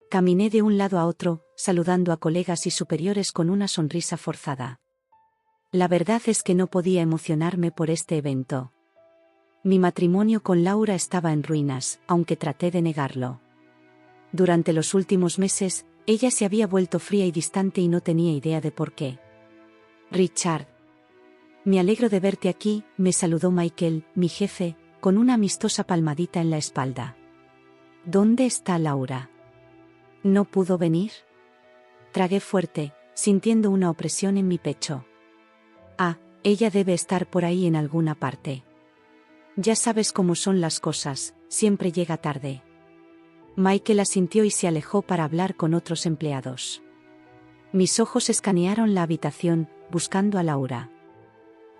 Caminé de un lado a otro, saludando a colegas y superiores con una sonrisa forzada. La verdad es que no podía emocionarme por este evento. Mi matrimonio con Laura estaba en ruinas, aunque traté de negarlo. Durante los últimos meses, ella se había vuelto fría y distante y no tenía idea de por qué. Richard. Me alegro de verte aquí, me saludó Michael, mi jefe, con una amistosa palmadita en la espalda. ¿Dónde está Laura? ¿No pudo venir? Tragué fuerte, sintiendo una opresión en mi pecho. Ah, ella debe estar por ahí en alguna parte. Ya sabes cómo son las cosas, siempre llega tarde. Michael asintió y se alejó para hablar con otros empleados. Mis ojos escanearon la habitación, buscando a Laura.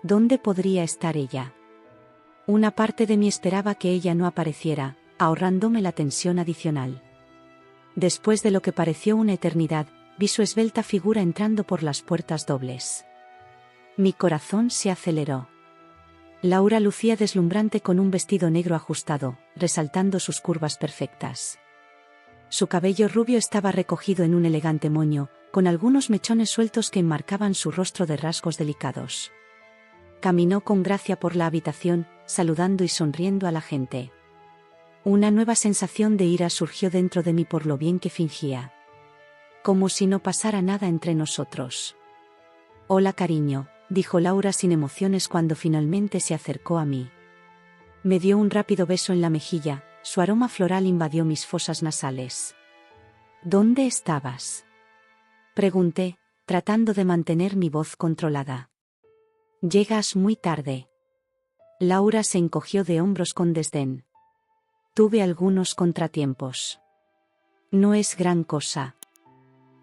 ¿Dónde podría estar ella? Una parte de mí esperaba que ella no apareciera, ahorrándome la tensión adicional. Después de lo que pareció una eternidad, vi su esbelta figura entrando por las puertas dobles. Mi corazón se aceleró. Laura lucía deslumbrante con un vestido negro ajustado, resaltando sus curvas perfectas. Su cabello rubio estaba recogido en un elegante moño, con algunos mechones sueltos que enmarcaban su rostro de rasgos delicados. Caminó con gracia por la habitación, saludando y sonriendo a la gente. Una nueva sensación de ira surgió dentro de mí por lo bien que fingía. Como si no pasara nada entre nosotros. Hola cariño, dijo Laura sin emociones cuando finalmente se acercó a mí. Me dio un rápido beso en la mejilla, su aroma floral invadió mis fosas nasales. ¿Dónde estabas? Pregunté, tratando de mantener mi voz controlada. Llegas muy tarde. Laura se encogió de hombros con desdén. Tuve algunos contratiempos. No es gran cosa.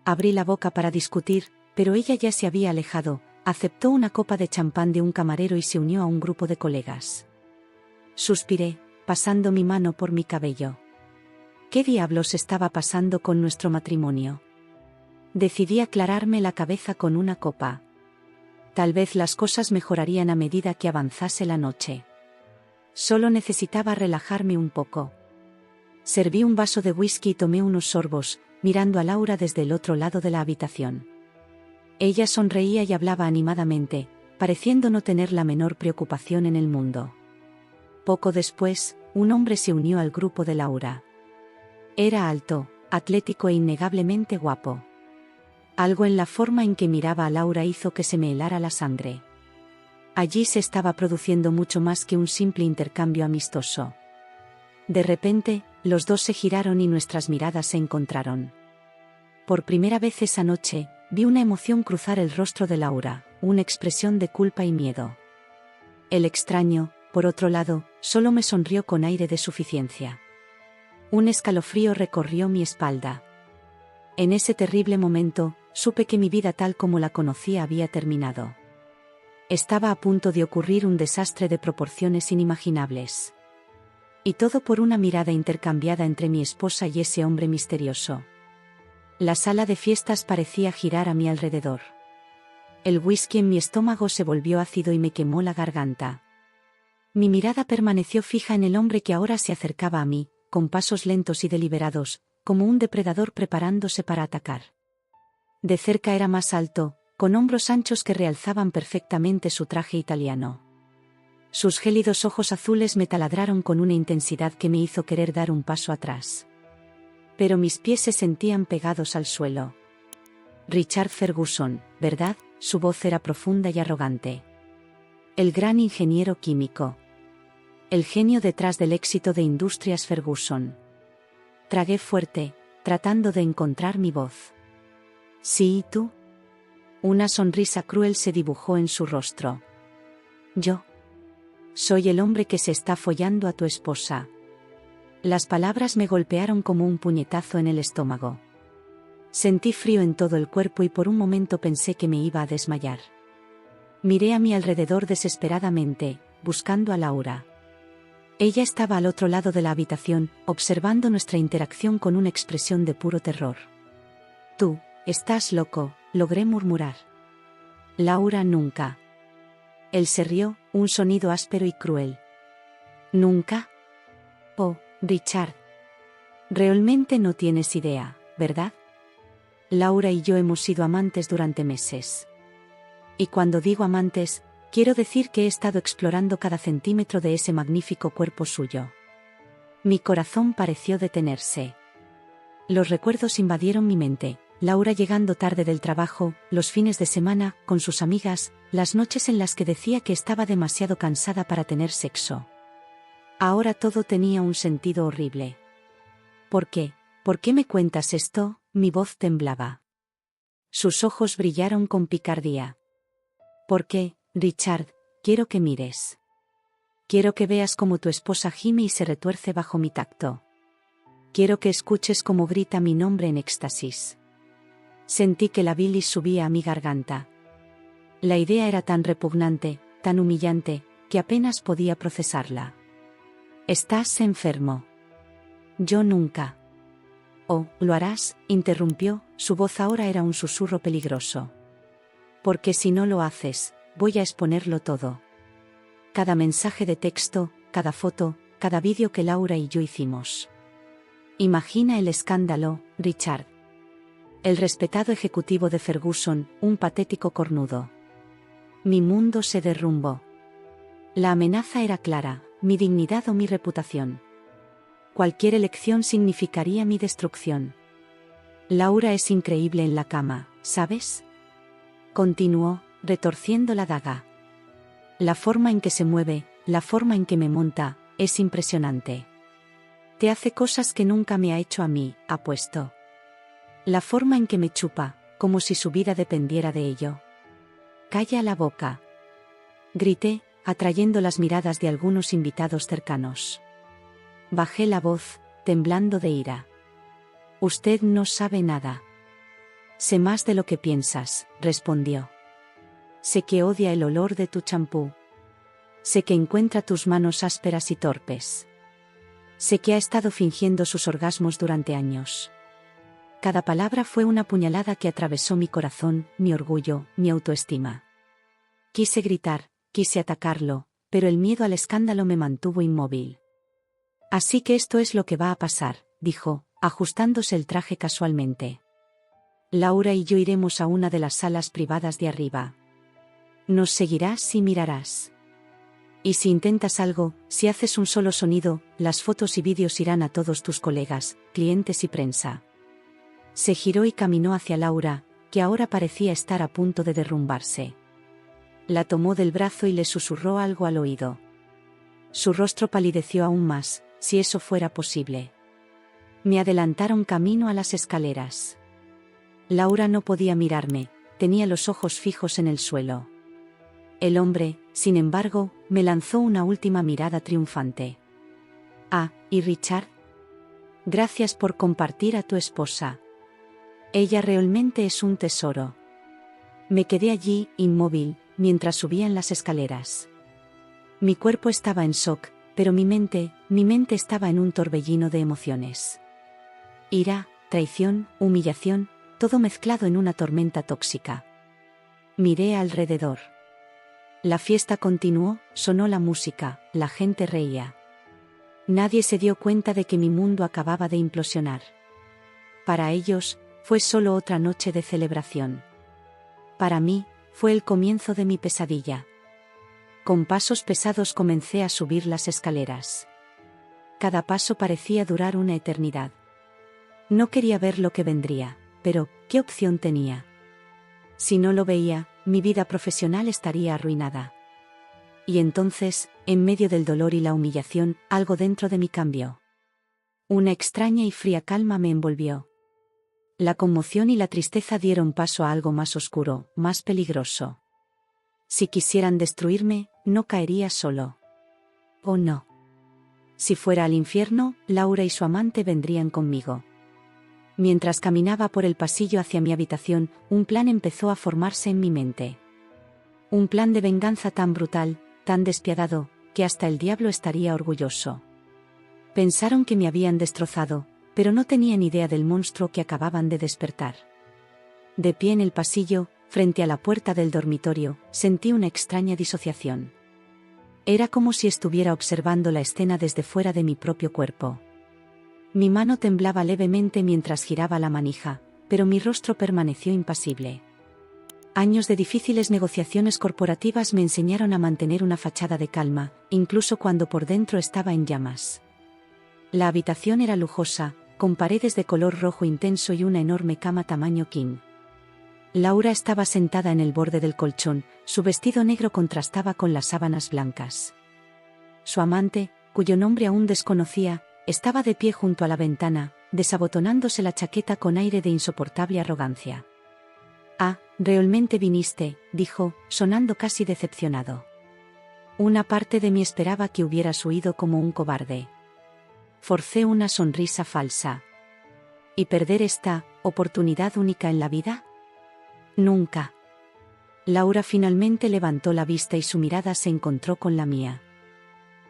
Abrí la boca para discutir, pero ella ya se había alejado, aceptó una copa de champán de un camarero y se unió a un grupo de colegas. Suspiré, pasando mi mano por mi cabello. ¿Qué diablos estaba pasando con nuestro matrimonio? Decidí aclararme la cabeza con una copa. Tal vez las cosas mejorarían a medida que avanzase la noche. Solo necesitaba relajarme un poco. Serví un vaso de whisky y tomé unos sorbos, mirando a Laura desde el otro lado de la habitación. Ella sonreía y hablaba animadamente, pareciendo no tener la menor preocupación en el mundo. Poco después, un hombre se unió al grupo de Laura. Era alto, atlético e innegablemente guapo. Algo en la forma en que miraba a Laura hizo que se me helara la sangre. Allí se estaba produciendo mucho más que un simple intercambio amistoso. De repente, los dos se giraron y nuestras miradas se encontraron. Por primera vez esa noche, vi una emoción cruzar el rostro de Laura, una expresión de culpa y miedo. El extraño, por otro lado, solo me sonrió con aire de suficiencia. Un escalofrío recorrió mi espalda. En ese terrible momento, supe que mi vida tal como la conocía había terminado. Estaba a punto de ocurrir un desastre de proporciones inimaginables. Y todo por una mirada intercambiada entre mi esposa y ese hombre misterioso. La sala de fiestas parecía girar a mi alrededor. El whisky en mi estómago se volvió ácido y me quemó la garganta. Mi mirada permaneció fija en el hombre que ahora se acercaba a mí, con pasos lentos y deliberados, como un depredador preparándose para atacar. De cerca era más alto, con hombros anchos que realzaban perfectamente su traje italiano. Sus gélidos ojos azules me taladraron con una intensidad que me hizo querer dar un paso atrás. Pero mis pies se sentían pegados al suelo. Richard Ferguson, ¿verdad? Su voz era profunda y arrogante. El gran ingeniero químico. El genio detrás del éxito de Industrias Ferguson. Tragué fuerte, tratando de encontrar mi voz. ¿Sí, y tú? Una sonrisa cruel se dibujó en su rostro. Yo. Soy el hombre que se está follando a tu esposa. Las palabras me golpearon como un puñetazo en el estómago. Sentí frío en todo el cuerpo y por un momento pensé que me iba a desmayar. Miré a mi alrededor desesperadamente, buscando a Laura. Ella estaba al otro lado de la habitación, observando nuestra interacción con una expresión de puro terror. Tú, estás loco, logré murmurar. Laura nunca. Él se rió, un sonido áspero y cruel. ¿Nunca? Oh, Richard. Realmente no tienes idea. ¿verdad? Laura y yo hemos sido amantes durante meses. Y cuando digo amantes, quiero decir que he estado explorando cada centímetro de ese magnífico cuerpo suyo. Mi corazón pareció detenerse. Los recuerdos invadieron mi mente. Laura llegando tarde del trabajo, los fines de semana, con sus amigas, las noches en las que decía que estaba demasiado cansada para tener sexo. Ahora todo tenía un sentido horrible. ¿Por qué? ¿Por qué me cuentas esto? Mi voz temblaba. Sus ojos brillaron con picardía. ¿Por qué, Richard? Quiero que mires. Quiero que veas cómo tu esposa gime y se retuerce bajo mi tacto. Quiero que escuches cómo grita mi nombre en éxtasis. Sentí que la bilis subía a mi garganta. La idea era tan repugnante, tan humillante, que apenas podía procesarla. «Estás enfermo». «Yo nunca». «Oh, lo harás», interrumpió, su voz ahora era un susurro peligroso. «Porque si no lo haces, voy a exponerlo todo. Cada mensaje de texto, cada foto, cada vídeo que Laura y yo hicimos. Imagina el escándalo, Richard». El respetado ejecutivo de Ferguson, un patético cornudo. Mi mundo se derrumbó. La amenaza era clara, mi dignidad o mi reputación. Cualquier elección significaría mi destrucción. Laura es increíble en la cama, ¿sabes? Continuó, retorciendo la daga. La forma en que se mueve, la forma en que me monta, es impresionante. Te hace cosas que nunca me ha hecho a mí, apuesto. La forma en que me chupa, como si su vida dependiera de ello. «Calla la boca», grité, atrayendo las miradas de algunos invitados cercanos. Bajé la voz, temblando de ira. «Usted no sabe nada». «Sé más de lo que piensas», respondió. «Sé que odia el olor de tu champú. Sé que encuentra tus manos ásperas y torpes. Sé que ha estado fingiendo sus orgasmos durante años». Cada palabra fue una puñalada que atravesó mi corazón, mi orgullo, mi autoestima. Quise gritar, quise atacarlo, pero el miedo al escándalo me mantuvo inmóvil. «Así que esto es lo que va a pasar», dijo, ajustándose el traje casualmente. «Laura y yo iremos a una de las salas privadas de arriba. Nos seguirás y mirarás. Y si intentas algo, si haces un solo sonido, las fotos y vídeos irán a todos tus colegas, clientes y prensa». Se giró y caminó hacia Laura, que ahora parecía estar a punto de derrumbarse. La tomó del brazo y le susurró algo al oído. Su rostro palideció aún más, si eso fuera posible. Me adelantaron camino a las escaleras. Laura no podía mirarme, tenía los ojos fijos en el suelo. El hombre, sin embargo, me lanzó una última mirada triunfante. «Ah, ¿y Richard? Gracias por compartir a tu esposa. Ella realmente es un tesoro». Me quedé allí, inmóvil, mientras subían las escaleras. Mi cuerpo estaba en shock, pero mi mente estaba en un torbellino de emociones. Ira, traición, humillación, todo mezclado en una tormenta tóxica. Miré alrededor. La fiesta continuó, sonó la música, la gente reía. Nadie se dio cuenta de que mi mundo acababa de implosionar. Para ellos, fue solo otra noche de celebración. Para mí, fue el comienzo de mi pesadilla. Con pasos pesados comencé a subir las escaleras. Cada paso parecía durar una eternidad. No quería ver lo que vendría, pero, ¿qué opción tenía? Si no lo veía, mi vida profesional estaría arruinada. Y entonces, en medio del dolor y la humillación, algo dentro de mí cambió. Una extraña y fría calma me envolvió. La conmoción y la tristeza dieron paso a algo más oscuro, más peligroso. Si quisieran destruirme, no caería solo. ¿O no? Si fuera al infierno, Laura y su amante vendrían conmigo. Mientras caminaba por el pasillo hacia mi habitación, un plan empezó a formarse en mi mente. Un plan de venganza tan brutal, tan despiadado, que hasta el diablo estaría orgulloso. Pensaron que me habían destrozado, pero no tenían idea del monstruo que acababan de despertar. De pie en el pasillo, frente a la puerta del dormitorio, sentí una extraña disociación. Era como si estuviera observando la escena desde fuera de mi propio cuerpo. Mi mano temblaba levemente mientras giraba la manija, pero mi rostro permaneció impasible. Años de difíciles negociaciones corporativas me enseñaron a mantener una fachada de calma, incluso cuando por dentro estaba en llamas. La habitación era lujosa, con paredes de color rojo intenso y una enorme cama tamaño king. Laura estaba sentada en el borde del colchón, su vestido negro contrastaba con las sábanas blancas. Su amante, cuyo nombre aún desconocía, estaba de pie junto a la ventana, desabotonándose la chaqueta con aire de insoportable arrogancia. «Ah, realmente viniste», dijo, sonando casi decepcionado. Una parte de mí esperaba que hubieras huido como un cobarde. Forcé una sonrisa falsa. ¿Y perder esta oportunidad única en la vida? Nunca. Laura finalmente levantó la vista y su mirada se encontró con la mía.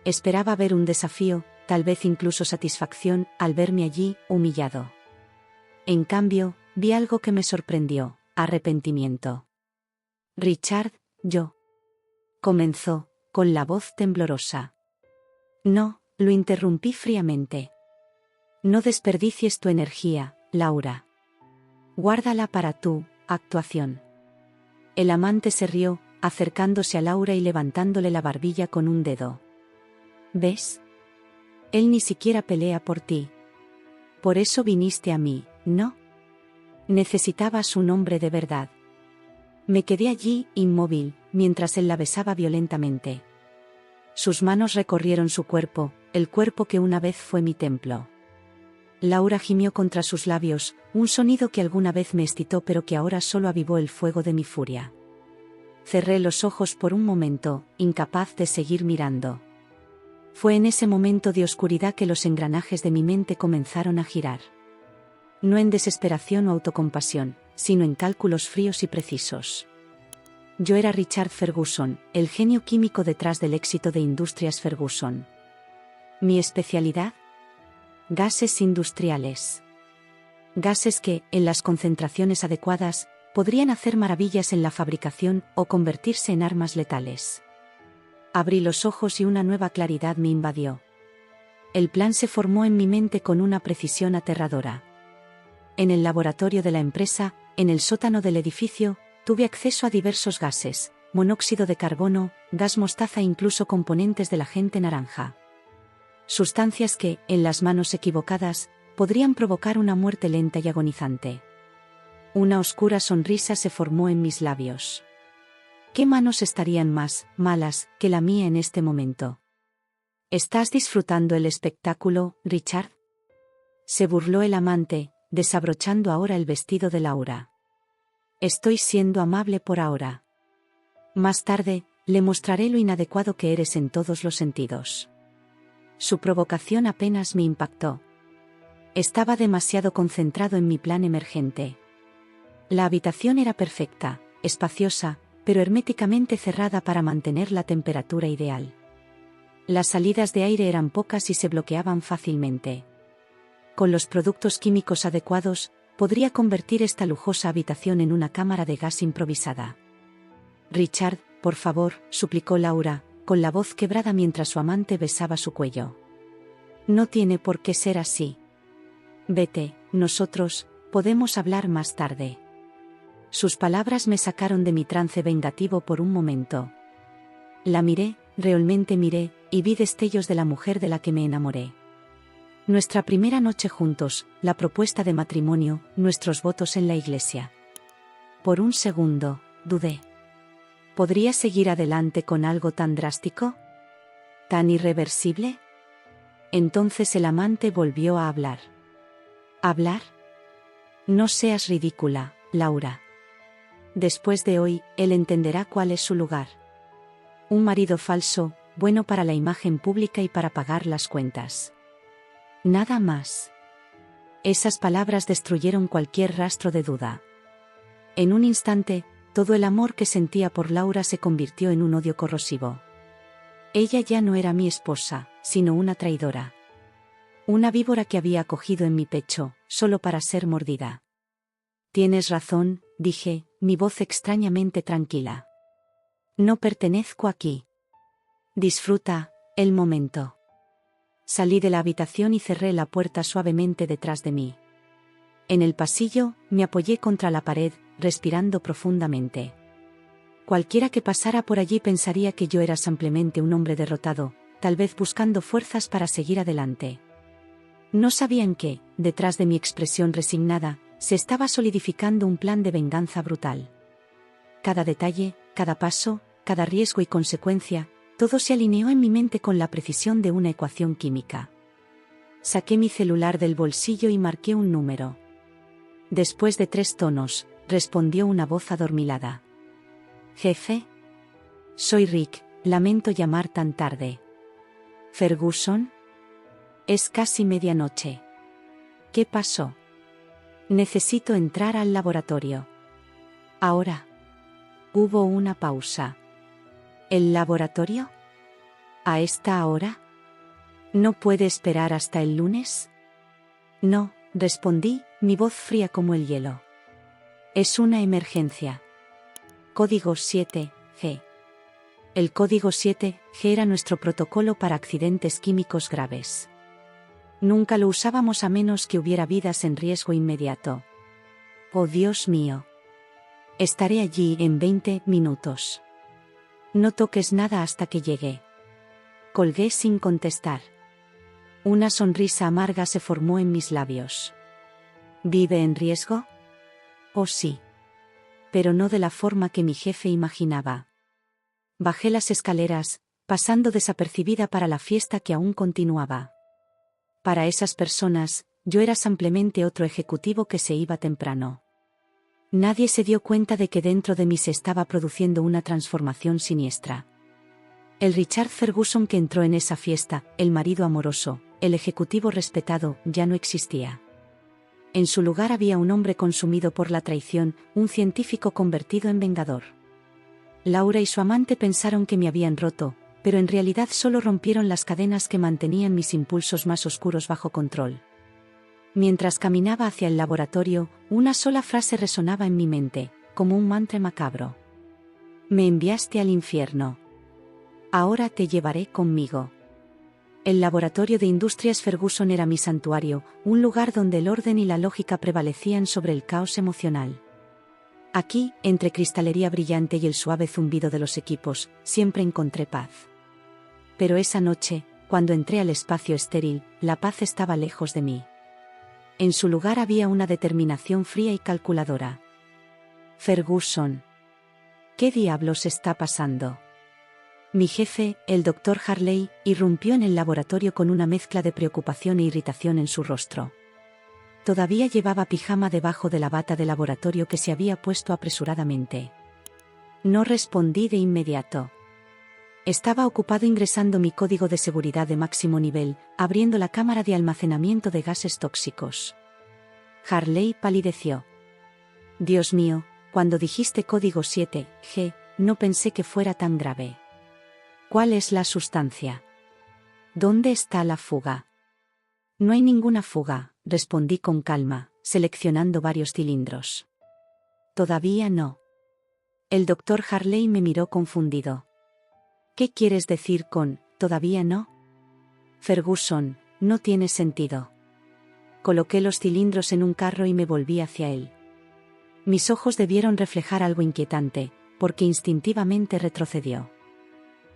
Esperaba ver un desafío, tal vez incluso satisfacción, al verme allí, humillado. En cambio, vi algo que me sorprendió: arrepentimiento. «Richard, yo», comenzó, con la voz temblorosa. «No», lo interrumpí fríamente. «No desperdicies tu energía, Laura. Guárdala para tu actuación». El amante se rió, acercándose a Laura y levantándole la barbilla con un dedo. «¿Ves? Él ni siquiera pelea por ti. Por eso viniste a mí, ¿no? Necesitabas un hombre de verdad». Me quedé allí, inmóvil, mientras él la besaba violentamente. Sus manos recorrieron su cuerpo, el cuerpo que una vez fue mi templo. Laura gimió contra sus labios, un sonido que alguna vez me excitó pero que ahora solo avivó el fuego de mi furia. Cerré los ojos por un momento, incapaz de seguir mirando. Fue en ese momento de oscuridad que los engranajes de mi mente comenzaron a girar. No en desesperación o autocompasión, sino en cálculos fríos y precisos. Yo era Richard Ferguson, el genio químico detrás del éxito de Industrias Ferguson. Mi especialidad: gases industriales. Gases que, en las concentraciones adecuadas, podrían hacer maravillas en la fabricación o convertirse en armas letales. Abrí los ojos y una nueva claridad me invadió. El plan se formó en mi mente con una precisión aterradora. En el laboratorio de la empresa, en el sótano del edificio, tuve acceso a diversos gases: monóxido de carbono, gas mostaza e incluso componentes del agente naranja. Sustancias que, en las manos equivocadas, podrían provocar una muerte lenta y agonizante. Una oscura sonrisa se formó en mis labios. ¿Qué manos estarían más malas que la mía en este momento? ¿Estás disfrutando el espectáculo, Richard?, se burló el amante, desabrochando ahora el vestido de Laura. Estoy siendo amable por ahora. Más tarde, le mostraré lo inadecuado que eres en todos los sentidos. Su provocación apenas me impactó. Estaba demasiado concentrado en mi plan emergente. La habitación era perfecta, espaciosa, pero herméticamente cerrada para mantener la temperatura ideal. Las salidas de aire eran pocas y se bloqueaban fácilmente. Con los productos químicos adecuados, podría convertir esta lujosa habitación en una cámara de gas improvisada. «Richard, por favor», suplicó Laura, con la voz quebrada mientras su amante besaba su cuello. «No tiene por qué ser así. Vete, nosotros podemos hablar más tarde». Sus palabras me sacaron de mi trance vengativo por un momento. La miré, realmente miré, y vi destellos de la mujer de la que me enamoré. Nuestra primera noche juntos, la propuesta de matrimonio, nuestros votos en la iglesia. Por un segundo, dudé. ¿Podría seguir adelante con algo tan drástico? ¿Tan irreversible? Entonces el amante volvió a hablar. ¿Hablar? No seas ridícula, Laura. Después de hoy, él entenderá cuál es su lugar. Un marido falso, bueno para la imagen pública y para pagar las cuentas. Nada más. Esas palabras destruyeron cualquier rastro de duda. En un instante, todo el amor que sentía por Laura se convirtió en un odio corrosivo. Ella ya no era mi esposa, sino una traidora. Una víbora que había cogido en mi pecho, solo para ser mordida. Tienes razón, dije, mi voz extrañamente tranquila. No pertenezco aquí. Disfruta el momento. Salí de la habitación y cerré la puerta suavemente detrás de mí. En el pasillo, me apoyé contra la pared, respirando profundamente. Cualquiera que pasara por allí pensaría que yo era simplemente un hombre derrotado, tal vez buscando fuerzas para seguir adelante. No sabían que, detrás de mi expresión resignada, se estaba solidificando un plan de venganza brutal. Cada detalle, cada paso, cada riesgo y consecuencia, todo se alineó en mi mente con la precisión de una ecuación química. Saqué mi celular del bolsillo y marqué un número. Después de 3 tonos, respondió una voz adormilada. «Jefe. Soy Rick, lamento llamar tan tarde». «¿Ferguson?» «Es casi medianoche». «¿Qué pasó?» «Necesito entrar al laboratorio». «Ahora». Hubo una pausa. ¿El laboratorio? ¿A esta hora? ¿No puede esperar hasta el lunes? No, respondí, mi voz fría como el hielo. Es una emergencia. Código 7G. El código 7G era nuestro protocolo para accidentes químicos graves. Nunca lo usábamos a menos que hubiera vidas en riesgo inmediato. Oh Dios mío. Estaré allí en 20 minutos. No toques nada hasta que llegue. Colgué sin contestar. Una sonrisa amarga se formó en mis labios. ¿Vive en riesgo? Oh sí. Pero no de la forma que mi jefe imaginaba. Bajé las escaleras, pasando desapercibida para la fiesta que aún continuaba. Para esas personas, yo era simplemente otro ejecutivo que se iba temprano. Nadie se dio cuenta de que dentro de mí se estaba produciendo una transformación siniestra. El Richard Ferguson que entró en esa fiesta, el marido amoroso, el ejecutivo respetado, ya no existía. En su lugar había un hombre consumido por la traición, un científico convertido en vengador. Laura y su amante pensaron que me habían roto, pero en realidad solo rompieron las cadenas que mantenían mis impulsos más oscuros bajo control. Mientras caminaba hacia el laboratorio, una sola frase resonaba en mi mente, como un mantra macabro. Me enviaste al infierno. Ahora te llevaré conmigo. El laboratorio de Industrias Ferguson era mi santuario, un lugar donde el orden y la lógica prevalecían sobre el caos emocional. Aquí, entre cristalería brillante y el suave zumbido de los equipos, siempre encontré paz. Pero esa noche, cuando entré al espacio estéril, la paz estaba lejos de mí. En su lugar había una determinación fría y calculadora. Ferguson. ¿Qué diablos está pasando? Mi jefe, el Dr. Harley, irrumpió en el laboratorio con una mezcla de preocupación e irritación en su rostro. Todavía llevaba pijama debajo de la bata de laboratorio que se había puesto apresuradamente. No respondí de inmediato. Estaba ocupado ingresando mi código de seguridad de máximo nivel, abriendo la cámara de almacenamiento de gases tóxicos. Harley palideció. Dios mío, cuando dijiste código 7G, no pensé que fuera tan grave. ¿Cuál es la sustancia? ¿Dónde está la fuga? No hay ninguna fuga, respondí con calma, seleccionando varios cilindros. Todavía no. El Dr. Harley me miró confundido. ¿Qué quieres decir con, todavía no? Ferguson, no tiene sentido. Coloqué los cilindros en un carro y me volví hacia él. Mis ojos debieron reflejar algo inquietante, porque instintivamente retrocedió.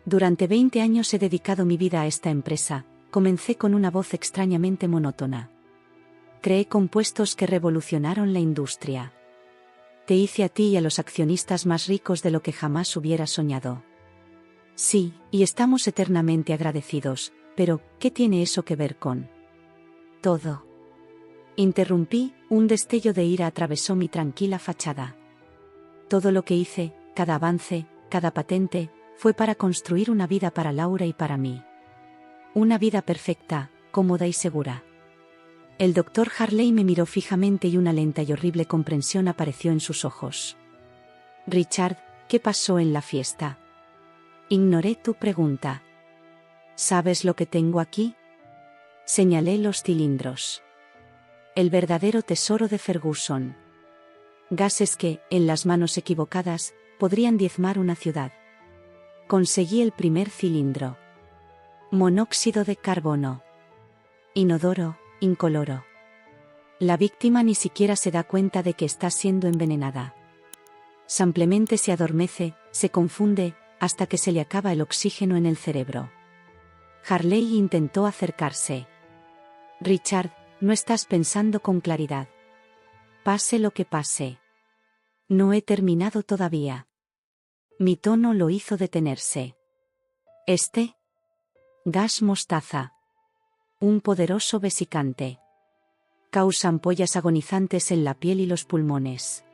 Durante 20 años he dedicado mi vida a esta empresa, comencé con una voz extrañamente monótona. Creé compuestos que revolucionaron la industria. Te hice a ti y a los accionistas más ricos de lo que jamás hubiera soñado. Sí, y estamos eternamente agradecidos, pero, ¿qué tiene eso que ver con? Todo. Interrumpí, un destello de ira atravesó mi tranquila fachada. Todo lo que hice, cada avance, cada patente, fue para construir una vida para Laura y para mí. Una vida perfecta, cómoda y segura. El Dr. Harley me miró fijamente y una lenta y horrible comprensión apareció en sus ojos. Richard, ¿qué pasó en la fiesta? Ignoré tu pregunta. ¿Sabes lo que tengo aquí? Señalé los cilindros. El verdadero tesoro de Ferguson. Gases que, en las manos equivocadas, podrían diezmar una ciudad. Conseguí el primer cilindro. Monóxido de carbono. Inodoro, incoloro. La víctima ni siquiera se da cuenta de que está siendo envenenada. Simplemente se adormece, se confunde, hasta que se le acaba el oxígeno en el cerebro. Harley intentó acercarse. Richard, no estás pensando con claridad. Pase lo que pase. No he terminado todavía. Mi tono lo hizo detenerse. Gas mostaza. Un poderoso vesicante. Causa ampollas agonizantes en la piel y los pulmones.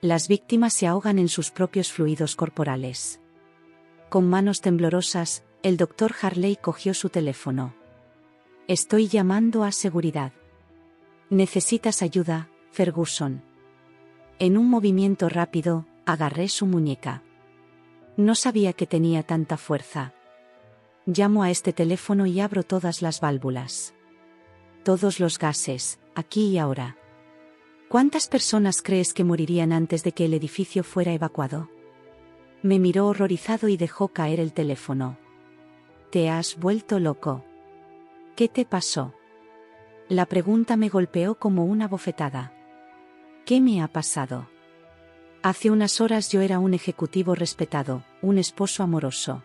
Las víctimas se ahogan en sus propios fluidos corporales. Con manos temblorosas, el doctor Harley cogió su teléfono. Estoy llamando a seguridad. ¿Necesitas ayuda, Ferguson? En un movimiento rápido, agarré su muñeca. No sabía que tenía tanta fuerza. Llamo a este teléfono y abro todas las válvulas. Todos los gases, aquí y ahora. ¿Cuántas personas crees que morirían antes de que el edificio fuera evacuado? Me miró horrorizado y dejó caer el teléfono. ¿Te has vuelto loco? ¿Qué te pasó? La pregunta me golpeó como una bofetada. ¿Qué me ha pasado? Hace unas horas yo era un ejecutivo respetado, un esposo amoroso.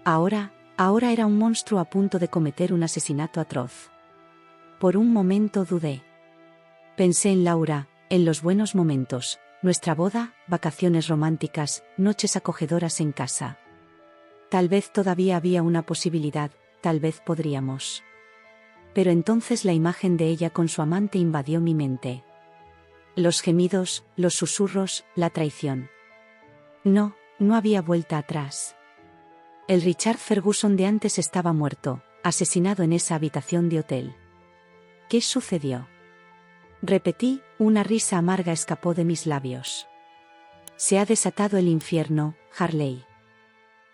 Ahora era un monstruo a punto de cometer un asesinato atroz. Por un momento dudé. Pensé en Laura, en los buenos momentos, nuestra boda, vacaciones románticas, noches acogedoras en casa. Tal vez todavía había una posibilidad, tal vez podríamos. Pero entonces la imagen de ella con su amante invadió mi mente. Los gemidos, los susurros, la traición. No había vuelta atrás. El Richard Ferguson de antes estaba muerto, asesinado en esa habitación de hotel. ¿Qué sucedió? Repetí, una risa amarga escapó de mis labios. Se ha desatado el infierno, Harley.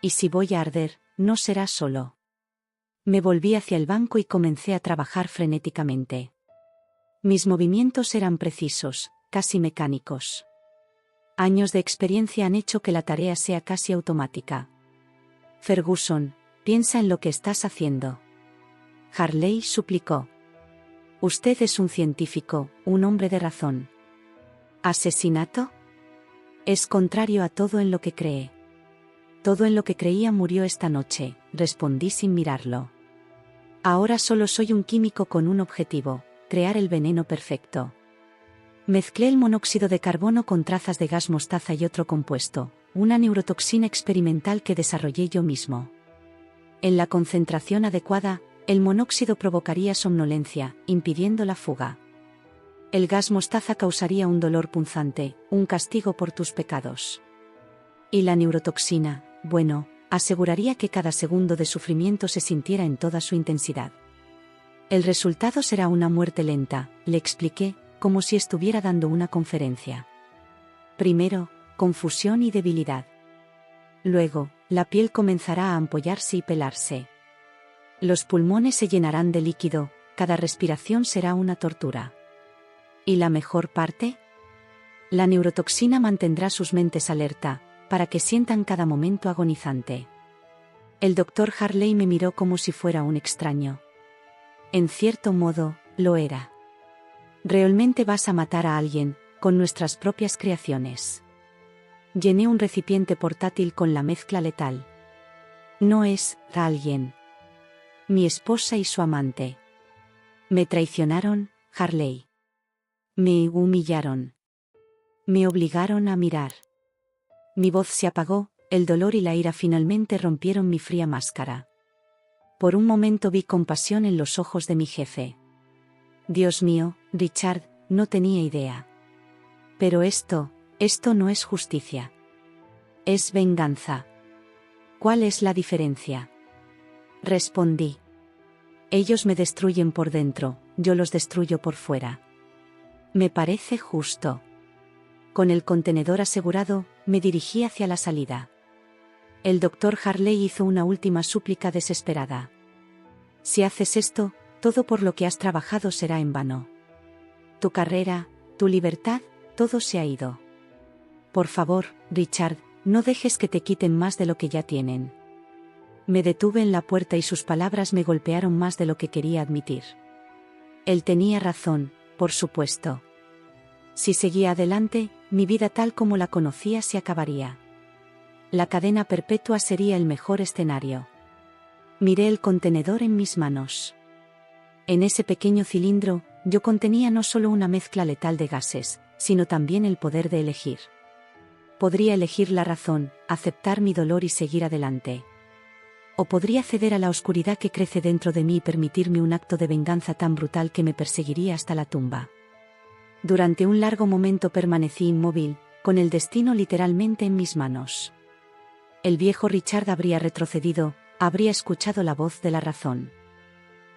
Y si voy a arder, no será solo. Me volví hacia el banco y comencé a trabajar frenéticamente. Mis movimientos eran precisos, casi mecánicos. Años de experiencia han hecho que la tarea sea casi automática. Ferguson, piensa en lo que estás haciendo. Harley suplicó. Usted es un científico, un hombre de razón. ¿Asesinato? Es contrario a todo en lo que cree. Todo en lo que creía murió esta noche, respondí sin mirarlo. Ahora solo soy un químico con un objetivo, crear el veneno perfecto. Mezclé el monóxido de carbono con trazas de gas mostaza y otro compuesto, una neurotoxina experimental que desarrollé yo mismo. En la concentración adecuada, el monóxido provocaría somnolencia, impidiendo la fuga. El gas mostaza causaría un dolor punzante, un castigo por tus pecados. Y la neurotoxina, bueno, aseguraría que cada segundo de sufrimiento se sintiera en toda su intensidad. El resultado será una muerte lenta, le expliqué, como si estuviera dando una conferencia. Primero, confusión y debilidad. Luego, la piel comenzará a ampollarse y pelarse. Los pulmones se llenarán de líquido, cada respiración será una tortura. ¿Y la mejor parte? La neurotoxina mantendrá sus mentes alerta, para que sientan cada momento agonizante. El doctor Harley me miró como si fuera un extraño. En cierto modo, lo era. Realmente vas a matar a alguien, con nuestras propias creaciones. Llené un recipiente portátil con la mezcla letal. No es alguien. Mi esposa y su amante. Me traicionaron, Harley. Me humillaron. Me obligaron a mirar. Mi voz se apagó, el dolor y la ira finalmente rompieron mi fría máscara. Por un momento vi compasión en los ojos de mi jefe. Dios mío, Richard, no tenía idea. Pero esto no es justicia. Es venganza. ¿Cuál es la diferencia? Respondí. Ellos me destruyen por dentro, yo los destruyo por fuera. Me parece justo. Con el contenedor asegurado, me dirigí hacia la salida. El doctor Harley hizo una última súplica desesperada. Si haces esto, todo por lo que has trabajado será en vano. Tu carrera, tu libertad, todo se ha ido. Por favor, Richard, no dejes que te quiten más de lo que ya tienen. Me detuve en la puerta y sus palabras me golpearon más de lo que quería admitir. Él tenía razón, por supuesto. Si seguía adelante, mi vida tal como la conocía se acabaría. La cadena perpetua sería el mejor escenario. Miré el contenedor en mis manos. En ese pequeño cilindro, yo contenía no solo una mezcla letal de gases, sino también el poder de elegir. Podría elegir la razón, aceptar mi dolor y seguir adelante. O podría ceder a la oscuridad que crece dentro de mí y permitirme un acto de venganza tan brutal que me perseguiría hasta la tumba. Durante un largo momento permanecí inmóvil, con el destino literalmente en mis manos. El viejo Richard habría retrocedido, habría escuchado la voz de la razón.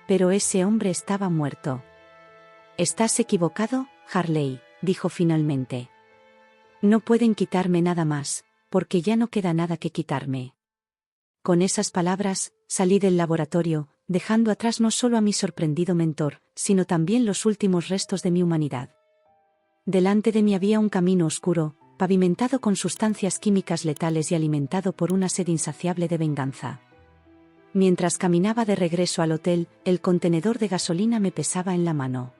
Pero ese hombre estaba muerto. «Estás equivocado, Harley», dijo finalmente. «No pueden quitarme nada más, porque ya no queda nada que quitarme». Con esas palabras, salí del laboratorio, dejando atrás no solo a mi sorprendido mentor, sino también los últimos restos de mi humanidad. Delante de mí había un camino oscuro, pavimentado con sustancias químicas letales y alimentado por una sed insaciable de venganza. Mientras caminaba de regreso al hotel, el contenedor de gasolina me pesaba en la mano.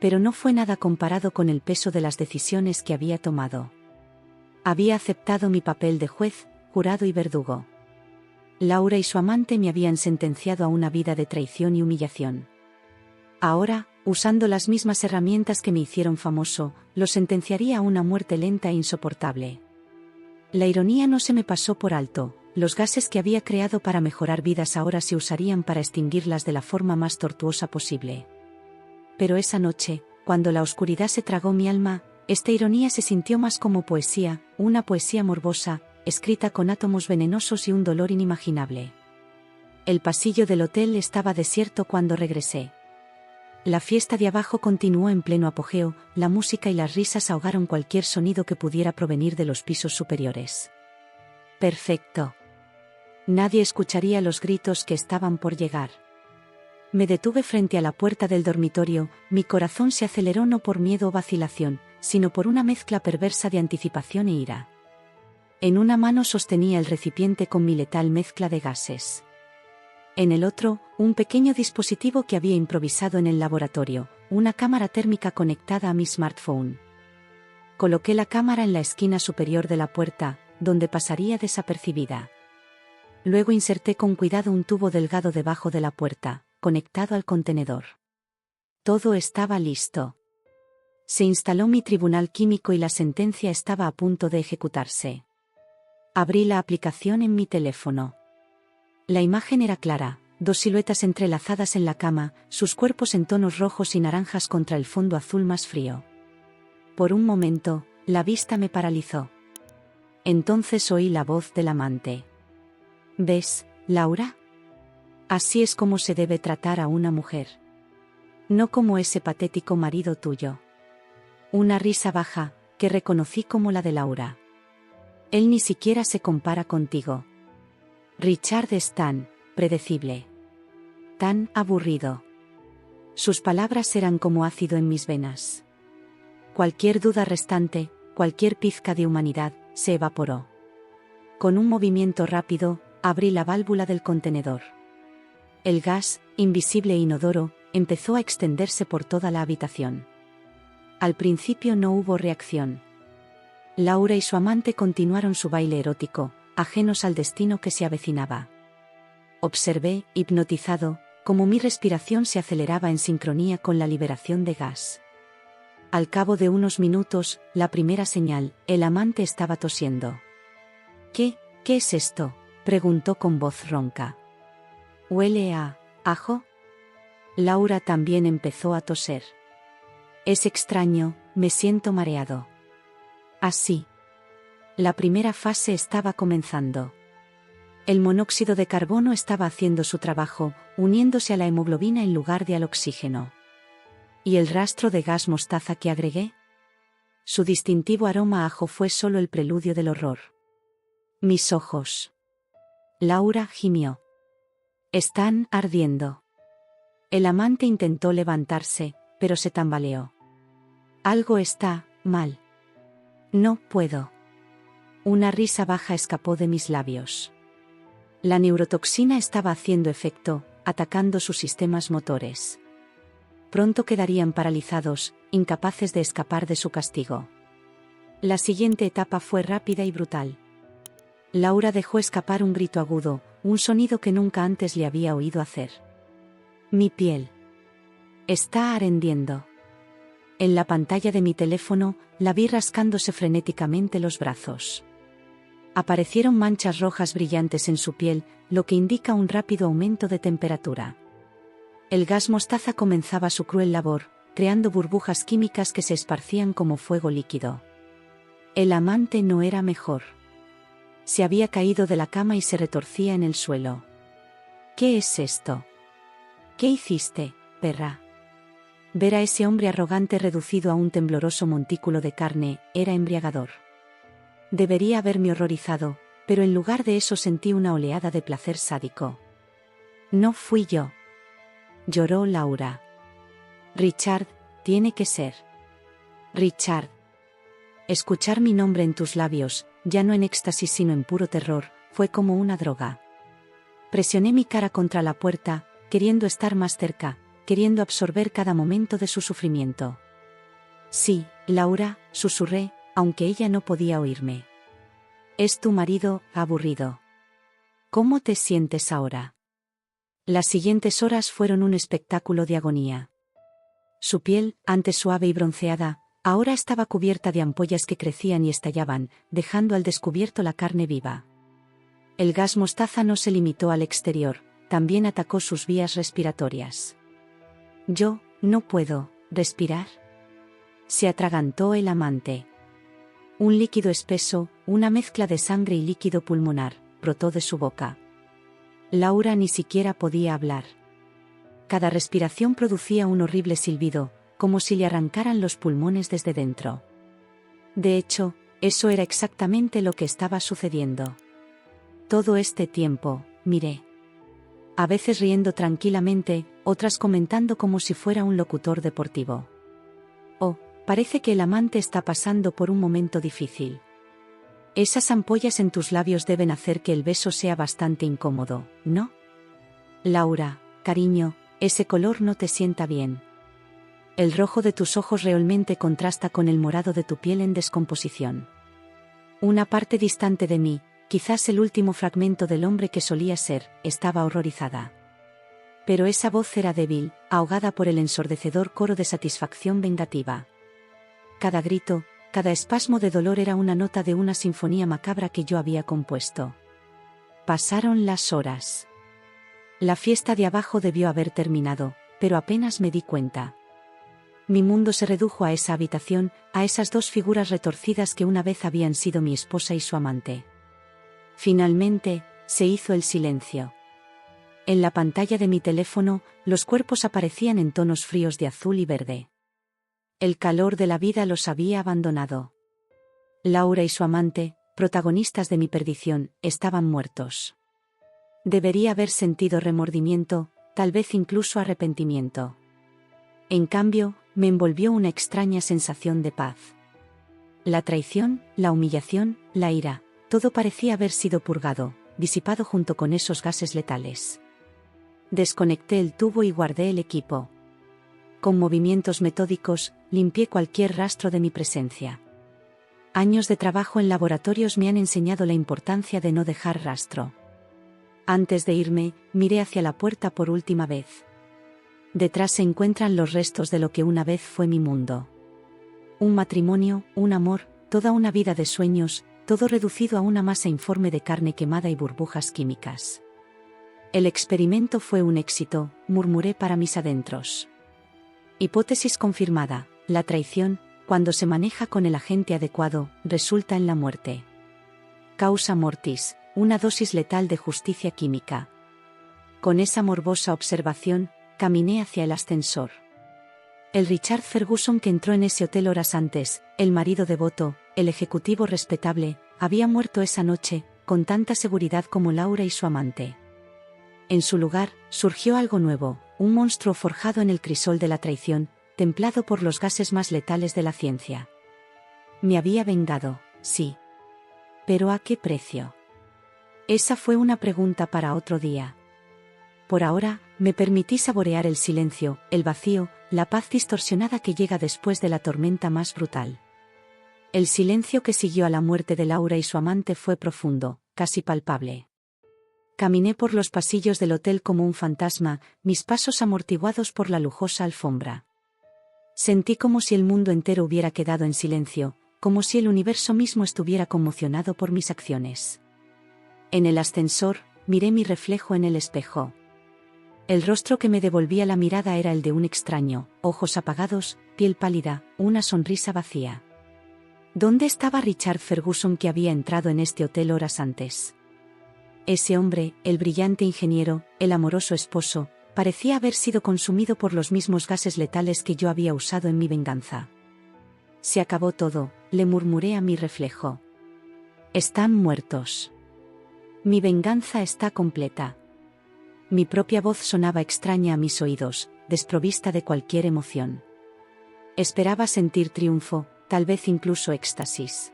Pero no fue nada comparado con el peso de las decisiones que había tomado. Había aceptado mi papel de juez, jurado y verdugo. Laura y su amante me habían sentenciado a una vida de traición y humillación. Ahora, usando las mismas herramientas que me hicieron famoso, lo sentenciaría a una muerte lenta e insoportable. La ironía no se me pasó por alto. Los gases que había creado para mejorar vidas ahora se usarían para extinguirlas de la forma más tortuosa posible. Pero esa noche, cuando la oscuridad se tragó mi alma, esta ironía se sintió más como poesía, una poesía morbosa, escrita con átomos venenosos y un dolor inimaginable. El pasillo del hotel estaba desierto cuando regresé. La fiesta de abajo continuó en pleno apogeo, la música y las risas ahogaron cualquier sonido que pudiera provenir de los pisos superiores. Perfecto. Nadie escucharía los gritos que estaban por llegar. Me detuve frente a la puerta del dormitorio, mi corazón se aceleró no por miedo o vacilación, sino por una mezcla perversa de anticipación e ira. En una mano sostenía el recipiente con mi letal mezcla de gases. En el otro, un pequeño dispositivo que había improvisado en el laboratorio, una cámara térmica conectada a mi smartphone. Coloqué la cámara en la esquina superior de la puerta, donde pasaría desapercibida. Luego inserté con cuidado un tubo delgado debajo de la puerta, conectado al contenedor. Todo estaba listo. Se instaló mi tribunal químico y la sentencia estaba a punto de ejecutarse. Abrí la aplicación en mi teléfono. La imagen era clara, dos siluetas entrelazadas en la cama, sus cuerpos en tonos rojos y naranjas contra el fondo azul más frío. Por un momento, la vista me paralizó. Entonces oí la voz del amante. «¿Ves, Laura? Así es como se debe tratar a una mujer. No como ese patético marido tuyo». Una risa baja, que reconocí como la de Laura. «Él ni siquiera se compara contigo. Richard es tan predecible. Tan aburrido». Sus palabras eran como ácido en mis venas. Cualquier duda restante, cualquier pizca de humanidad, se evaporó. Con un movimiento rápido, abrí la válvula del contenedor. El gas, invisible e inodoro, empezó a extenderse por toda la habitación. Al principio no hubo reacción. Laura y su amante continuaron su baile erótico, ajenos al destino que se avecinaba. Observé, hipnotizado, cómo mi respiración se aceleraba en sincronía con la liberación de gas. Al cabo de unos minutos, la primera señal, el amante estaba tosiendo. ¿Qué es esto?, preguntó con voz ronca. ¿Huele a ajo? Laura también empezó a toser. Es extraño, me siento mareado. Así. La primera fase estaba comenzando. El monóxido de carbono estaba haciendo su trabajo, uniéndose a la hemoglobina en lugar de al oxígeno. ¿Y el rastro de gas mostaza que agregué? Su distintivo aroma a ajo fue solo el preludio del horror. Mis ojos. Laura gimió. Están ardiendo. El amante intentó levantarse, pero se tambaleó. Algo está mal. No puedo. Una risa baja escapó de mis labios. La neurotoxina estaba haciendo efecto, atacando sus sistemas motores. Pronto quedarían paralizados, incapaces de escapar de su castigo. La siguiente etapa fue rápida y brutal. Laura dejó escapar un grito agudo, un sonido que nunca antes le había oído hacer. Mi piel está arendiendo. En la pantalla de mi teléfono, la vi rascándose frenéticamente los brazos. Aparecieron manchas rojas brillantes en su piel, lo que indica un rápido aumento de temperatura. El gas mostaza comenzaba su cruel labor, creando burbujas químicas que se esparcían como fuego líquido. El amante no era mejor. Se había caído de la cama y se retorcía en el suelo. ¿Qué es esto? ¿Qué hiciste, perra? Ver a ese hombre arrogante reducido a un tembloroso montículo de carne era embriagador. Debería haberme horrorizado, pero en lugar de eso sentí una oleada de placer sádico. No fui yo. Lloró Laura. Richard, tiene que ser. Richard. Escuchar mi nombre en tus labios, ya no en éxtasis sino en puro terror, fue como una droga. Presioné mi cara contra la puerta, queriendo estar más cerca, queriendo absorber cada momento de su sufrimiento. Sí, Laura, susurré, aunque ella no podía oírme. Es tu marido, aburrido. ¿Cómo te sientes ahora? Las siguientes horas fueron un espectáculo de agonía. Su piel, antes suave y bronceada, ahora estaba cubierta de ampollas que crecían y estallaban, dejando al descubierto la carne viva. El gas mostaza no se limitó al exterior, también atacó sus vías respiratorias. Yo, no puedo respirar. Se atragantó el amante. Un líquido espeso, una mezcla de sangre y líquido pulmonar, brotó de su boca. Laura ni siquiera podía hablar. Cada respiración producía un horrible silbido, como si le arrancaran los pulmones desde dentro. De hecho, eso era exactamente lo que estaba sucediendo. Todo este tiempo, miré. A veces riendo tranquilamente, otras comentando como si fuera un locutor deportivo. Oh, parece que el amante está pasando por un momento difícil. Esas ampollas en tus labios deben hacer que el beso sea bastante incómodo, ¿no? Laura, cariño, ese color no te sienta bien. El rojo de tus ojos realmente contrasta con el morado de tu piel en descomposición. Una parte distante de mí, quizás el último fragmento del hombre que solía ser, estaba horrorizada. Pero esa voz era débil, ahogada por el ensordecedor coro de satisfacción vengativa. Cada grito, cada espasmo de dolor era una nota de una sinfonía macabra que yo había compuesto. Pasaron las horas. La fiesta de abajo debió haber terminado, pero apenas me di cuenta. Mi mundo se redujo a esa habitación, a esas dos figuras retorcidas que una vez habían sido mi esposa y su amante. Finalmente, se hizo el silencio. En la pantalla de mi teléfono, los cuerpos aparecían en tonos fríos de azul y verde. El calor de la vida los había abandonado. Laura y su amante, protagonistas de mi perdición, estaban muertos. Debería haber sentido remordimiento, tal vez incluso arrepentimiento. En cambio, me envolvió una extraña sensación de paz. La traición, la humillación, la ira, todo parecía haber sido purgado, disipado junto con esos gases letales. Desconecté el tubo y guardé el equipo. Con movimientos metódicos, limpié cualquier rastro de mi presencia. Años de trabajo en laboratorios me han enseñado la importancia de no dejar rastro. Antes de irme, miré hacia la puerta por última vez. Detrás se encuentran los restos de lo que una vez fue mi mundo. Un matrimonio, un amor, toda una vida de sueños, todo reducido a una masa informe de carne quemada y burbujas químicas. El experimento fue un éxito, murmuré para mis adentros. Hipótesis confirmada: la traición, cuando se maneja con el agente adecuado, resulta en la muerte. Causa mortis, una dosis letal de justicia química. Con esa morbosa observación, caminé hacia el ascensor. El Richard Ferguson que entró en ese hotel horas antes, el marido devoto, el ejecutivo respetable, había muerto esa noche, con tanta seguridad como Laura y su amante. En su lugar, surgió algo nuevo, un monstruo forjado en el crisol de la traición, templado por los gases más letales de la ciencia. Me había vengado, sí. ¿Pero a qué precio? Esa fue una pregunta para otro día. Por ahora, me permití saborear el silencio, el vacío, la paz distorsionada que llega después de la tormenta más brutal. El silencio que siguió a la muerte de Laura y su amante fue profundo, casi palpable. Caminé por los pasillos del hotel como un fantasma, mis pasos amortiguados por la lujosa alfombra. Sentí como si el mundo entero hubiera quedado en silencio, como si el universo mismo estuviera conmocionado por mis acciones. En el ascensor, miré mi reflejo en el espejo. El rostro que me devolvía la mirada era el de un extraño, ojos apagados, piel pálida, una sonrisa vacía. ¿Dónde estaba Richard Ferguson que había entrado en este hotel horas antes? Ese hombre, el brillante ingeniero, el amoroso esposo, parecía haber sido consumido por los mismos gases letales que yo había usado en mi venganza. Se acabó todo, le murmuré a mi reflejo. Están muertos. Mi venganza está completa. Mi propia voz sonaba extraña a mis oídos, desprovista de cualquier emoción. Esperaba sentir triunfo, tal vez incluso éxtasis.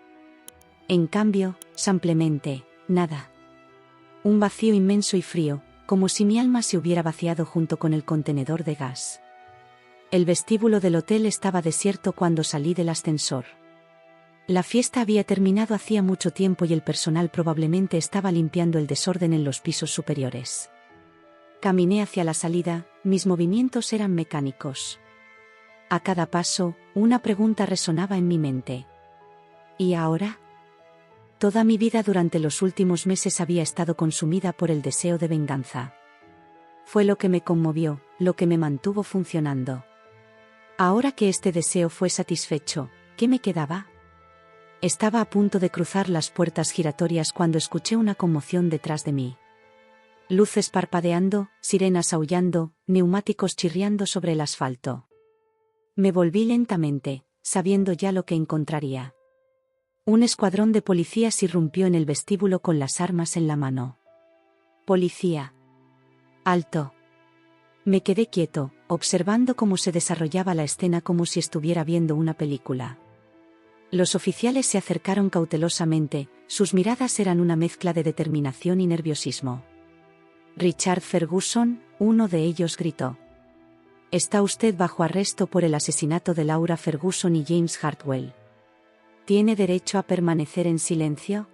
En cambio, simplemente, nada. Un vacío inmenso y frío, como si mi alma se hubiera vaciado junto con el contenedor de gas. El vestíbulo del hotel estaba desierto cuando salí del ascensor. La fiesta había terminado hacía mucho tiempo y el personal probablemente estaba limpiando el desorden en los pisos superiores. Caminé hacia la salida, mis movimientos eran mecánicos. A cada paso, una pregunta resonaba en mi mente. ¿Y ahora? Toda mi vida durante los últimos meses había estado consumida por el deseo de venganza. Fue lo que me conmovió, lo que me mantuvo funcionando. Ahora que este deseo fue satisfecho, ¿qué me quedaba? Estaba a punto de cruzar las puertas giratorias cuando escuché una conmoción detrás de mí. Luces parpadeando, sirenas aullando, neumáticos chirriando sobre el asfalto. Me volví lentamente, sabiendo ya lo que encontraría. Un escuadrón de policías irrumpió en el vestíbulo con las armas en la mano. Policía. Alto. Me quedé quieto, observando cómo se desarrollaba la escena como si estuviera viendo una película. Los oficiales se acercaron cautelosamente, sus miradas eran una mezcla de determinación y nerviosismo. Richard Ferguson, uno de ellos gritó. Está usted bajo arresto por el asesinato de Laura Ferguson y James Hartwell. ¿Tiene derecho a permanecer en silencio?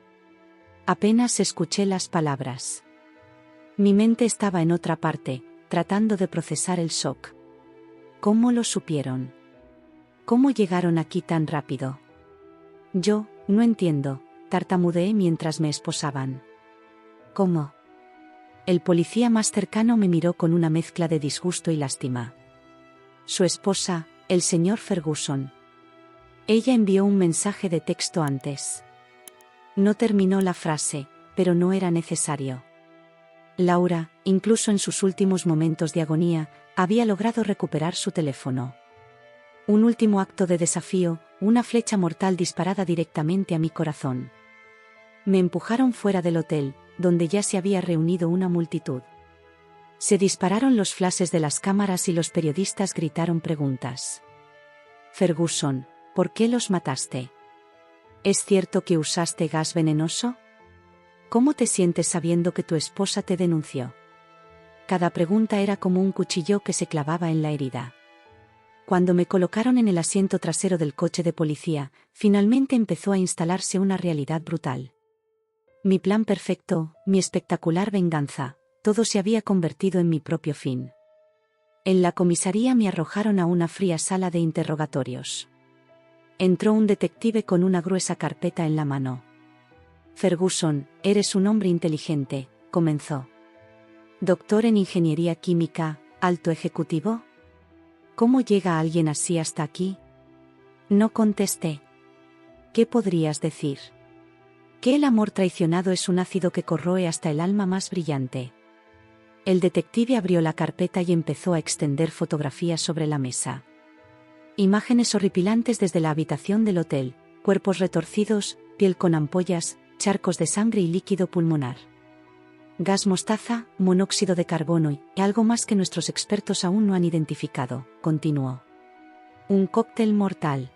Apenas escuché las palabras. Mi mente estaba en otra parte, tratando de procesar el shock. ¿Cómo lo supieron? ¿Cómo llegaron aquí tan rápido? Yo, no entiendo, tartamudeé mientras me esposaban. ¿Cómo? El policía más cercano me miró con una mezcla de disgusto y lástima. Su esposa, el señor Ferguson. Ella envió un mensaje de texto antes. No terminó la frase, pero no era necesario. Laura, incluso en sus últimos momentos de agonía, había logrado recuperar su teléfono. Un último acto de desafío, una flecha mortal disparada directamente a mi corazón. Me empujaron fuera del hotel, donde ya se había reunido una multitud. Se dispararon los flashes de las cámaras y los periodistas gritaron preguntas. Ferguson, ¿por qué los mataste? ¿Es cierto que usaste gas venenoso? ¿Cómo te sientes sabiendo que tu esposa te denunció? Cada pregunta era como un cuchillo que se clavaba en la herida. Cuando me colocaron en el asiento trasero del coche de policía, finalmente empezó a instalarse una realidad brutal. Mi plan perfecto, mi espectacular venganza, todo se había convertido en mi propio fin. En la comisaría me arrojaron a una fría sala de interrogatorios. Entró un detective con una gruesa carpeta en la mano. Ferguson, eres un hombre inteligente, comenzó. Doctor en ingeniería química, alto ejecutivo. ¿Cómo llega alguien así hasta aquí? No contesté. ¿Qué podrías decir? Que el amor traicionado es un ácido que corroe hasta el alma más brillante. El detective abrió la carpeta y empezó a extender fotografías sobre la mesa. Imágenes horripilantes desde la habitación del hotel, cuerpos retorcidos, piel con ampollas, charcos de sangre y líquido pulmonar. Gas mostaza, monóxido de carbono y algo más que nuestros expertos aún no han identificado, continuó. Un cóctel mortal.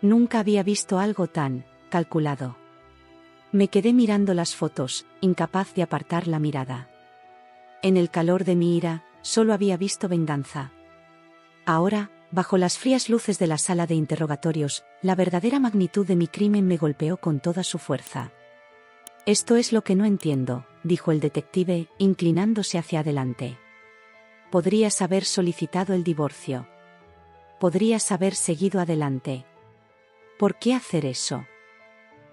Nunca había visto algo tan calculado. Me quedé mirando las fotos, incapaz de apartar la mirada. En el calor de mi ira, solo había visto venganza. Ahora, bajo las frías luces de la sala de interrogatorios, la verdadera magnitud de mi crimen me golpeó con toda su fuerza. Esto es lo que no entiendo, dijo el detective, inclinándose hacia adelante. Podrías haber solicitado el divorcio. Podrías haber seguido adelante. ¿Por qué hacer eso?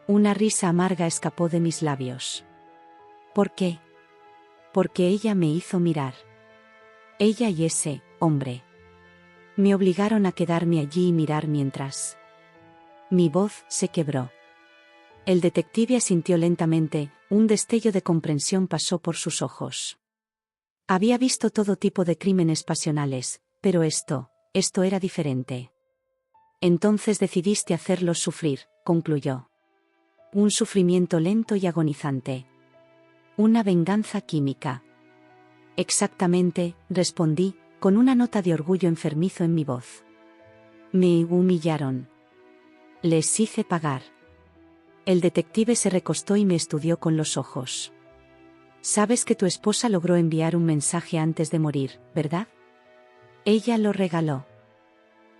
Una risa amarga escapó de mis labios. ¿Por qué? Porque ella me hizo mirar. Ella y ese hombre. Me obligaron a quedarme allí y mirar mientras. Mi voz se quebró. El detective asintió lentamente, un destello de comprensión pasó por sus ojos. Había visto todo tipo de crímenes pasionales, pero esto era diferente. Entonces decidiste hacerlos sufrir, concluyó. Un sufrimiento lento y agonizante. Una venganza química. Exactamente, respondí, con una nota de orgullo enfermizo en mi voz. Me humillaron. Les hice pagar. El detective se recostó y me estudió con los ojos. Sabes que tu esposa logró enviar un mensaje antes de morir, ¿verdad? Ella lo regaló.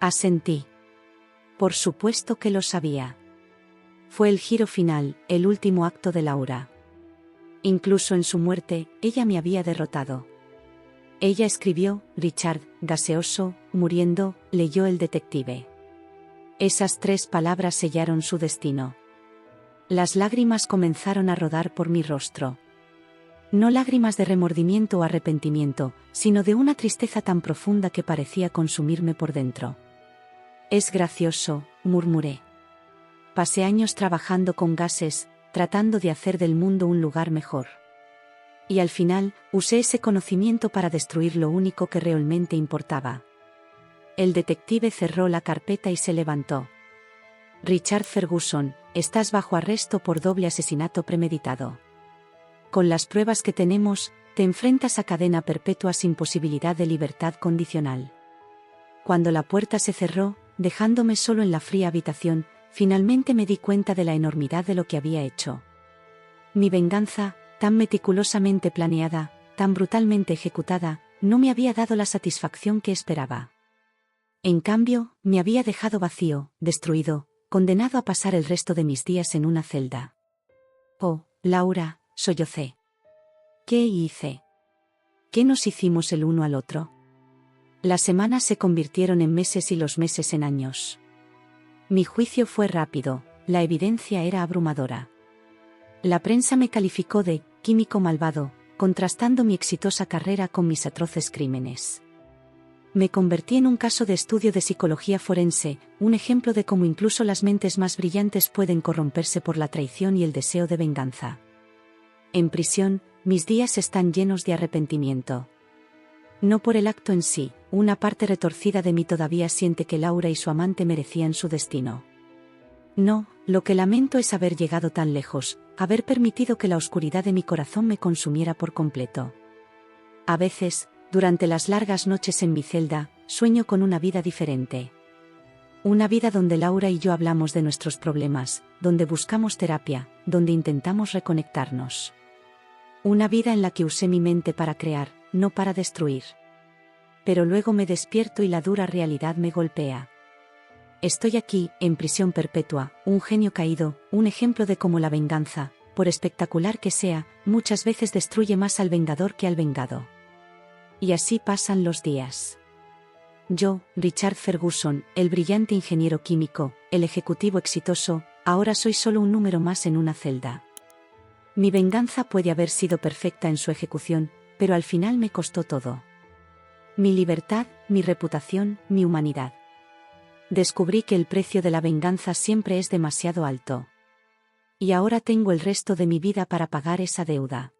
Asentí. Por supuesto que lo sabía. Fue el giro final, el último acto de Laura. Incluso en su muerte, ella me había derrotado. Ella escribió, Richard, gaseoso, muriendo, leyó el detective. Esas 3 palabras sellaron su destino. Las lágrimas comenzaron a rodar por mi rostro. No lágrimas de remordimiento o arrepentimiento, sino de una tristeza tan profunda que parecía consumirme por dentro. Es gracioso, murmuré. Pasé años trabajando con gases, tratando de hacer del mundo un lugar mejor. Y al final, usé ese conocimiento para destruir lo único que realmente importaba. El detective cerró la carpeta y se levantó. Richard Ferguson, estás bajo arresto por doble asesinato premeditado. Con las pruebas que tenemos, te enfrentas a cadena perpetua sin posibilidad de libertad condicional. Cuando la puerta se cerró, dejándome solo en la fría habitación, finalmente me di cuenta de la enormidad de lo que había hecho. Mi venganza, tan meticulosamente planeada, tan brutalmente ejecutada, no me había dado la satisfacción que esperaba. En cambio, me había dejado vacío, destruido, condenado a pasar el resto de mis días en una celda. Oh, Laura, sollocé. ¿Qué hice? ¿Qué nos hicimos el uno al otro? Las semanas se convirtieron en meses y los meses en años. Mi juicio fue rápido, la evidencia era abrumadora. La prensa me calificó de químico malvado, contrastando mi exitosa carrera con mis atroces crímenes. Me convertí en un caso de estudio de psicología forense, un ejemplo de cómo incluso las mentes más brillantes pueden corromperse por la traición y el deseo de venganza. En prisión, mis días están llenos de arrepentimiento. No por el acto en sí, una parte retorcida de mí todavía siente que Laura y su amante merecían su destino. No, lo que lamento es haber llegado tan lejos, haber permitido que la oscuridad de mi corazón me consumiera por completo. A veces, durante las largas noches en mi celda, sueño con una vida diferente. Una vida donde Laura y yo hablamos de nuestros problemas, donde buscamos terapia, donde intentamos reconectarnos. Una vida en la que usé mi mente para crear, no para destruir. Pero luego me despierto y la dura realidad me golpea. Estoy aquí, en prisión perpetua, un genio caído, un ejemplo de cómo la venganza, por espectacular que sea, muchas veces destruye más al vengador que al vengado. Y así pasan los días. Yo, Richard Ferguson, el brillante ingeniero químico, el ejecutivo exitoso, ahora soy solo un número más en una celda. Mi venganza puede haber sido perfecta en su ejecución, pero al final me costó todo. Mi libertad, mi reputación, mi humanidad. Descubrí que el precio de la venganza siempre es demasiado alto. Y ahora tengo el resto de mi vida para pagar esa deuda.